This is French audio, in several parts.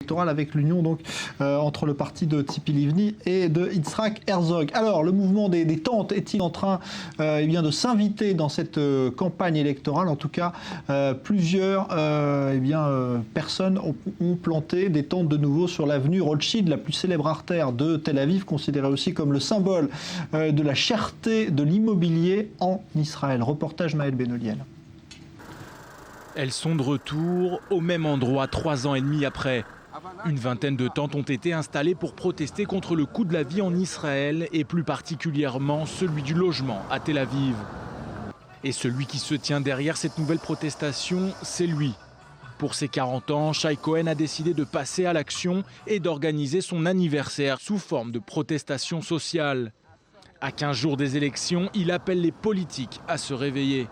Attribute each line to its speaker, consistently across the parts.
Speaker 1: électorale avec l'union donc entre le parti de Tzipi Livni et de Yitzhak Herzog. Alors le mouvement des tentes est-il en train de s'inviter dans cette campagne électorale? En tout cas, plusieurs personnes ont planté des tentes de nouveau sur l'avenue Rothschild, la plus célèbre artère de Tel Aviv, considérée aussi comme le symbole de la cherté de l'immobilier en Israël. Reportage Maël Benoliel.
Speaker 2: Elles sont de retour au même endroit 3 ans et demi après. Une vingtaine de tentes ont été installées pour protester contre le coût de la vie en Israël et plus particulièrement celui du logement à Tel Aviv. Et celui qui se tient derrière cette nouvelle protestation, c'est lui. Pour ses 40 ans, Shai Cohen a décidé de passer à l'action et d'organiser son anniversaire sous forme de protestation sociale. À 15 jours des élections, il appelle les politiques à se réveiller.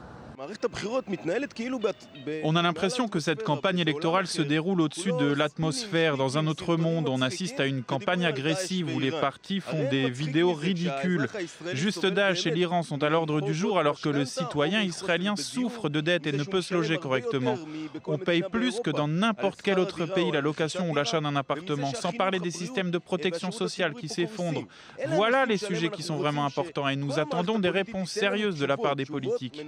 Speaker 3: On a l'impression que cette campagne électorale se déroule au-dessus de l'atmosphère, dans un autre monde. On assiste à une campagne agressive où les partis font des vidéos ridicules. Juste Daesh et l'Iran sont à l'ordre du jour alors que le citoyen israélien souffre de dettes et ne peut se loger correctement. On paye plus que dans n'importe quel autre pays la location ou l'achat d'un appartement, sans parler des systèmes de protection sociale qui s'effondrent. Voilà les sujets qui sont vraiment importants et nous attendons des réponses sérieuses de la part des politiques.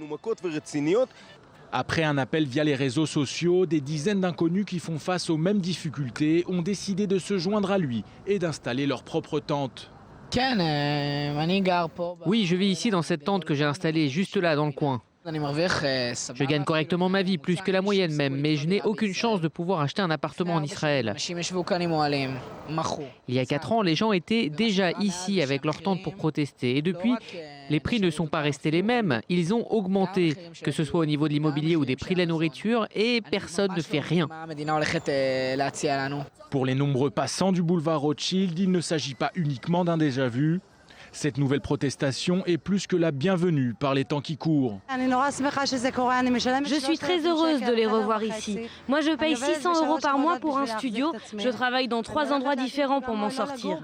Speaker 2: Après un appel via les réseaux sociaux, des dizaines d'inconnus qui font face aux mêmes difficultés ont décidé de se joindre à lui et d'installer leur propre tente.
Speaker 4: Oui, je vis ici dans cette tente que j'ai installée juste là dans le coin. Je gagne correctement ma vie, plus que la moyenne même, mais je n'ai aucune chance de pouvoir acheter un appartement en Israël. Il y a 4 ans, les gens étaient déjà ici avec leur tente pour protester. Et depuis, les prix ne sont pas restés les mêmes. Ils ont augmenté, que ce soit au niveau de l'immobilier ou des prix de la nourriture, et personne ne fait rien.
Speaker 2: Pour les nombreux passants du boulevard Rothschild, il ne s'agit pas uniquement d'un déjà-vu. Cette nouvelle protestation est plus que la bienvenue par les temps qui courent.
Speaker 5: Je suis très heureuse de les revoir ici. Moi, je paye 600 € par mois pour un studio. Je travaille dans 3 endroits différents pour m'en sortir.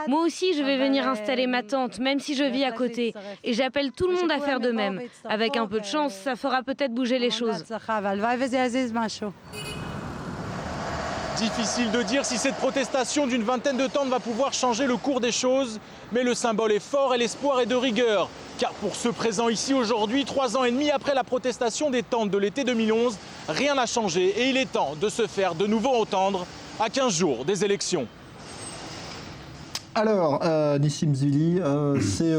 Speaker 5: Moi aussi, je vais venir installer ma tente, même si je vis à côté. Et j'appelle tout le monde à faire de même. Avec un peu de chance, ça fera peut-être bouger les choses.
Speaker 2: Difficile de dire si cette protestation d'une vingtaine de tentes va pouvoir changer le cours des choses, mais le symbole est fort et l'espoir est de rigueur. Car pour ceux présents ici aujourd'hui, 3 ans et demi après la protestation des tentes de l'été 2011, rien n'a changé et il est temps de se faire de nouveau entendre à 15 jours des élections.
Speaker 1: Alors, Nissim Zvili, c'est